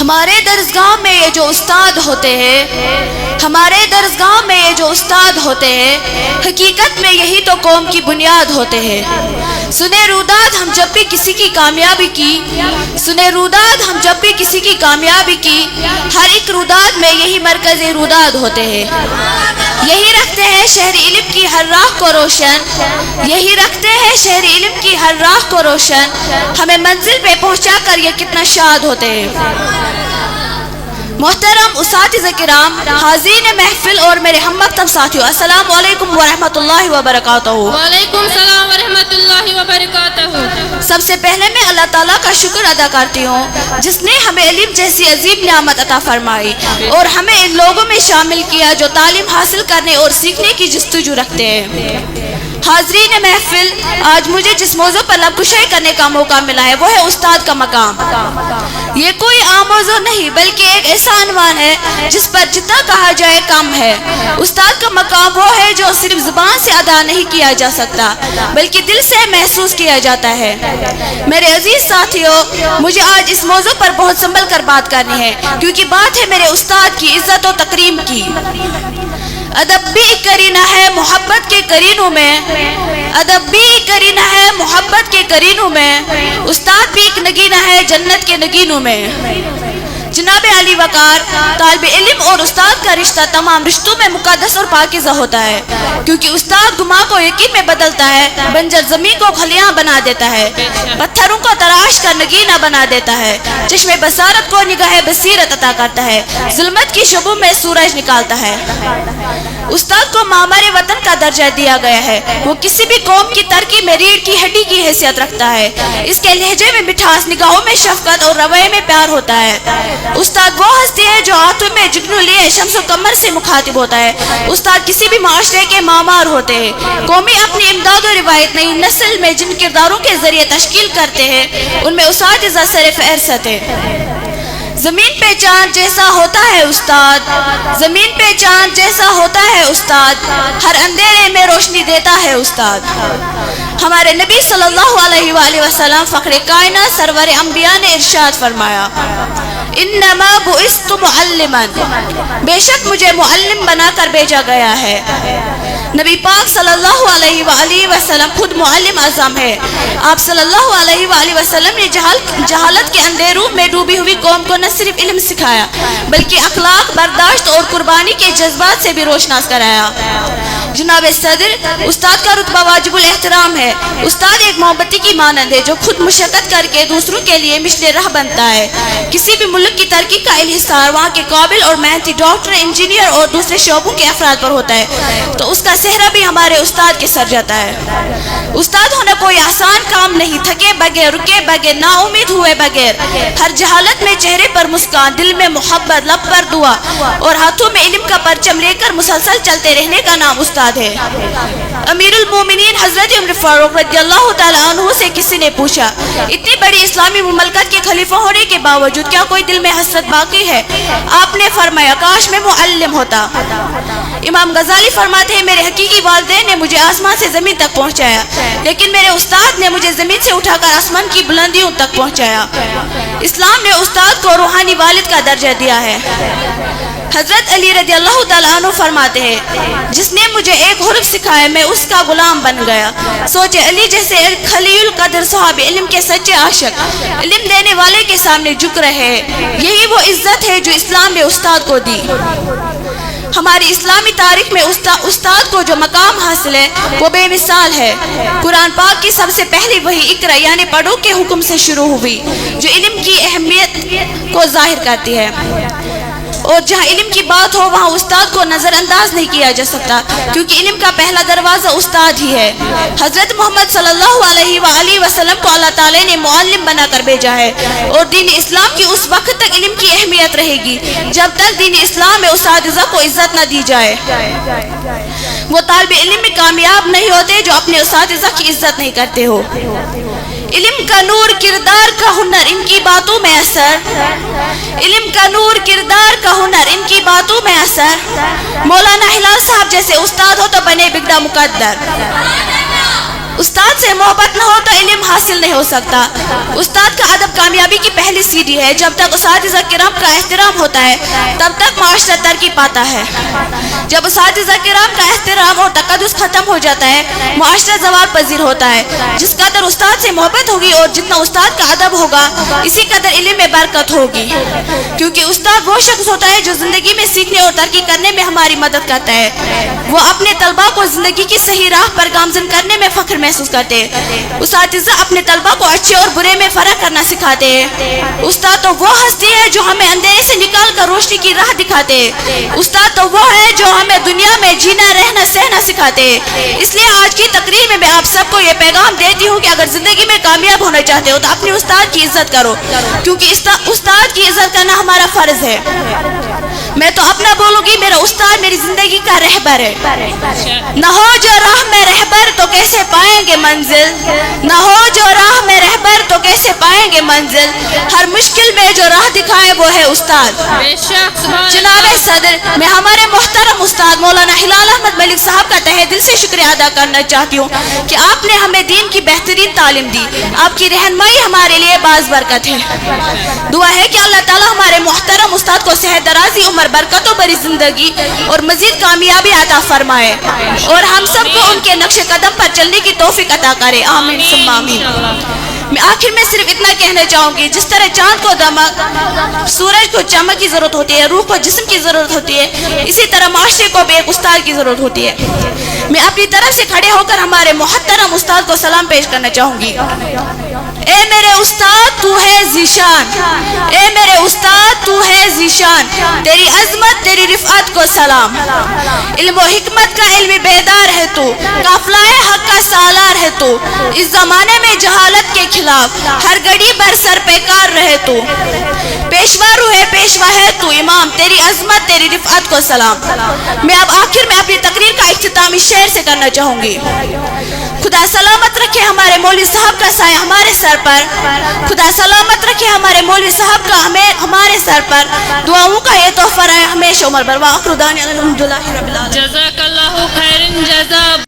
ہمارے درسگاہ میں یہ جو استاد ہوتے ہیں، ہمارے درسگاہ میں یہ جو استاد ہوتے ہیں، حقیقت میں یہی تو قوم کی بنیاد ہوتے ہیں۔ سنے روداد ہم جب بھی کسی کی کامیابی کی، سنے روداد ہم جب بھی کسی کی کامیابی کی، ہر ایک روداد میں یہی مرکز روداد ہوتے ہیں۔ یہی رکھتے ہیں شہر علم کی ہر راہ کو روشن، یہی رکھتے ہیں شہر علم کی ہر راہ کو روشن، ہمیں منزل پہ پہنچا کر یہ کتنا شاد ہوتے ہیں۔ محترم اساتذہ کرام، حاضرین محفل اور میرے ہم مکتب ساتھیوں، السلام علیکم ورحمۃ اللہ وبرکاتہ۔ وعلیکم السلام ورحمۃ اللہ وبرکاتہ۔ سب سے پہلے میں اللہ تعالیٰ کا شکر ادا کرتی ہوں جس نے ہمیں علم جیسی عظیم نعمت عطا فرمائی اور ہمیں ان لوگوں میں شامل کیا جو تعلیم حاصل کرنے اور سیکھنے کی جستجو رکھتے ہیں۔ حاضرین محفل، آج مجھے جس موضوع پر لب کشائی کرنے کا موقع ملا ہے وہ ہے استاد کا مقام۔ یہ کوئی عام موضوع نہیں بلکہ ایک ایسا عنوان ہے جس پر جتنا کہا جائے کم ہے۔ استاد کا مقام وہ ہے جو صرف زبان سے ادا نہیں کیا جا سکتا بلکہ دل سے محسوس کیا جاتا ہے۔ میرے عزیز ساتھیوں، مجھے آج اس موضوع پر بہت سنبھل کر بات کرنی ہے کیونکہ بات ہے میرے استاد کی عزت و تکریم کی۔ ادب بھی کرینہ ہے محبت کے کرینوں میں، ادب بھی کرینہ ہے محبت کے کرینوں میں، استاد بھی ایک نگینہ ہے جنت کے نگینوں میں۔ جناب علی وقار، طالب علم اور استاد کا رشتہ تمام رشتوں میں مقدس اور پاکیزہ ہوتا ہے کیونکہ استاد گما کو یقین میں بدلتا ہے، بنجر زمین کو خلیاں بنا دیتا ہے، پتھروں کو تراش کر نگینہ بنا دیتا ہے، چشم بصارت کو نگاہ بصیرت عطا کرتا ہے، ظلمت کی شبوں میں سورج نکالتا ہے۔ استاد کو معمر وطن کا درجہ دیا گیا ہے، وہ کسی بھی قوم کی ترقی میں ریڑھ کی ہڈی کی حیثیت رکھتا ہے، اس کے لہجے میں مٹھاس، نگاہوں میں شفقت اور رویے میں پیار ہوتا ہے۔ استاد وہ ہستی ہے جو ہاتھوں میں جگنو لیے شمس و قمر سے مخاطب ہوتا ہے۔ استاد کسی بھی معاشرے کے معمار ہوتے ہیں، قومی اپنی امداد و روایت نئی نسل میں جن کرداروں کے ذریعے تشکیل کرتے ہیں ان میں اساتذہ سر فہرست ہے۔ زمین پہ چاند جیسا ہوتا ہے استاد، زمین پہ چاند جیسا ہوتا ہے استاد، ہر اندھیرے میں روشنی دیتا ہے استاد۔ ہمارے نبی صلی اللہ علیہ وآلہ وسلم فخر کائنات سرور انبیاء نے ارشاد فرمایا، انما بعثت معلما، بے شک مجھے معلم بنا کر بھیجا گیا ہے۔ نبی پاک صلی اللہ علیہ وآلہ وسلم خود معلم اعظم ہے۔ آپ صلی اللہ علیہ وآلہ وسلم نے جہالت کے اندھیروں میں ڈوبی ہوئی قوم کو نہ صرف علم سکھایا بلکہ اخلاق، برداشت اور قربانی کے جذبات سے بھی روشناس کرایا۔ جناب صدر، استاد کا رتبہ واجب الاحترام ہے۔ استاد ایک موم بتی کی مانند ہے جو خود مشقت کر کے دوسروں کے لیے مشل راہ بنتا ہے۔ کسی بھی ملک کی ترقی کا انحصار وہاں کے قابل اور محنتی ڈاکٹر، انجینئر اور دوسرے شعبوں کے افراد پر ہوتا ہے تو اس کا صحرا بھی ہمارے استاد کے سر جاتا ہے۔ استاد ہونا کوئی آسان کام نہیں، تھکے بغیر، رکے بغیر، نا امید ہوئے بغیر، ہر جہالت میں چہرے پر مسکان، دل میں محبت، لب پر دعا اور ہاتھوں میں علم کا پرچم لے کر مسلسل چلتے رہنے کا نام استاد ہے۔ امیر المومنین حضرت عمر فاروق رضی اللہ تعالیٰ عنہ سے کسی نے پوچھا، اتنی بڑی اسلامی مملکت کے خلیفہ ہونے کے باوجود کیا کوئی دل میں حسرت باقی ہے؟ آپ نے فرمایا، کاش میں معلم ہوتا۔ امام غزالی فرماتے ہیں، میرے حقیقی والدین نے مجھے آسمان سے زمین تک پہنچایا لیکن میرے استاد نے مجھے زمین سے اٹھا کر آسمان کی بلندیوں تک پہنچایا۔ اسلام نے استاد کو روحانی والد کا درجہ دیا ہے۔ حضرت علی رضی اللہ تعالیٰ عنہ فرماتے ہیں، جس نے مجھے ایک حرف سکھایا میں اس کا غلام بن گیا۔ سوچے، علی جیسے خلیل القدر صاحب علم کے سچے عاشق علم دینے والے کے سامنے جھک رہے، یہی وہ عزت ہے جو اسلام نے استاد کو دی۔ ہماری اسلامی تاریخ میں استاد کو جو مقام حاصل ہے وہ بے مثال ہے۔ قرآن پاک کی سب سے پہلی وحی اقرا یعنی پڑھو کے حکم سے شروع ہوئی جو علم کی اہمیت کو ظاہر کرتی ہے، اور جہاں علم کی بات ہو وہاں استاد کو نظر انداز نہیں کیا جا سکتا کیونکہ علم کا پہلا دروازہ استاد ہی ہے۔ حضرت محمد صلی اللہ علیہ وآلہ وسلم کو اللہ تعالی نے معلم بنا کر بھیجا ہے اور دین اسلام کی اس وقت تک علم کی اہمیت رہے گی جب تک دین اسلام میں اساتذہ کو عزت نہ دی جائے۔ وہ طالب علم میں کامیاب نہیں ہوتے جو اپنے اساتذہ کی عزت نہیں کرتے ہو۔ علم کا نور کردار کا ہنر ان کی باتوں میں اثر، علم کا نور کردار کا ہنر ان کی باتوں میں اثر، مولانا ہلال صاحب جیسے استاد ہو تو بنے بگڑا مقدر۔ استاد سے محبت نہ ہو تو علم حاصل نہیں ہو سکتا. استاد کا ادب کامیابی کی پہلی سیڑھی ہے. جب تک اساتذہ کرام کا احترام ہوتا ہے تب تک معاشرہ ترقی پاتا ہے. جب اساتذہ کرام کا احترام اور تقدس ختم ہو جاتا ہے معاشرہ زوال پذیر ہوتا ہے. جس قدر استاد سے محبت ہوگی اور جتنا استاد کا ادب ہوگا اسی قدر علم میں برکت ہوگی. کیونکہ استاد وہ شخص ہوتا ہے جو زندگی میں سیکھنے اور ترقی کرنے میں ہماری مدد کرتا ہے. وہ اپنے طلباء کو زندگی کی صحیح راہ پر گامزن کرنے میں فخر محسوس کرتے ہیں. اساتذہ اپنے طلباء کو اچھے اور برے میں فرق کرنا سکھاتے ہیں. استاد تو وہ ہستی ہے جو ہمیں اندھیرے سے نکال کر روشنی کی راہ دکھاتے ہیں. استاد تو وہ ہے جو ہمیں دنیا میں جینا رہنا سہنا سکھاتے ہیں. اس لیے آج کی تقریر میں آپ سب کو یہ پیغام دیتی ہوں کہ اگر زندگی میں کامیاب ہونا چاہتے ہو تو اپنے استاد کی عزت کرو, کیونکہ استاد کی عزت کرنا ہمارا فرض ہے. میں تو اپنا بولوں گی, میرا استاد میری زندگی کا رہبر ہے. نہ ہو جو راہ میں رہبر تو کیسے پائیں گے منزل, نہ ہو جو راہ میں رہبر تو کیسے پائیں گے منزل. ہر مشکل میں جو راہ دکھائے وہ ہے استاد. جناب صدر, میں ہمارے محترم استاد مولانا ہلال احمد ملک صاحب کا تہہ دل سے شکریہ ادا کرنا چاہتی ہوں کہ آپ نے ہمیں دین کی بہترین تعلیم دی. آپ کی رہنمائی ہمارے لیے باعث برکت ہے. دعا ہے کہ اللہ تعالیٰ ہمارے محترم استاد کو صحت درازی عمر برکتوں بری زندگی اور مزید کامیابی عطا فرمائے اور ہم سب کو ان کے نقش قدم پر چلنے کی توفیق عطا کرے. آمین ثم آمین. میں آخر میں صرف اتنا کہنا چاہوں گی, جس طرح چاند کو دمک, سورج کو چمک کی ضرورت ہوتی ہے, روح کو جسم کی ضرورت ہوتی ہے, اسی طرح معاشرے کو بھی ایک استاد کی ضرورت ہوتی ہے. میں اپنی طرف سے کھڑے ہو کر ہمارے محترم استاد کو سلام پیش کرنا چاہوں گی. اے میرے استاد تو ہے ذیشان, اے میرے استاد تو ہے ذیشان, تیری عظمت تیری رفعت کو سلام. علم و حکمت کا علم بیدار ہے تو, قافلہ حق کا سالار ہے تو, اس زمانے میں جہالت کے خلاف ہر گھڑی بر سر پیکار رہے تو. پیشوا روح ہے پیشوا ہے تو امام, تیری عظمت تیری رفعت کو سلام. میں اب آخر میں اپنی تقریر کا اختتامی شعر سے کرنا چاہوں گی. خدا سلامت رکھے ہمارے مولوی صاحب کا سایہ ہمارے سر پر, خدا سلامت رکھے ہمارے مولوی صاحب کا ہمارے سر پر, دعاؤں کا یہ تحفہ رہے ہمیشہ عمر بر. وآخر دعوانا الحمدللہ رب العالمین. جزاک اللہ خیر جزا.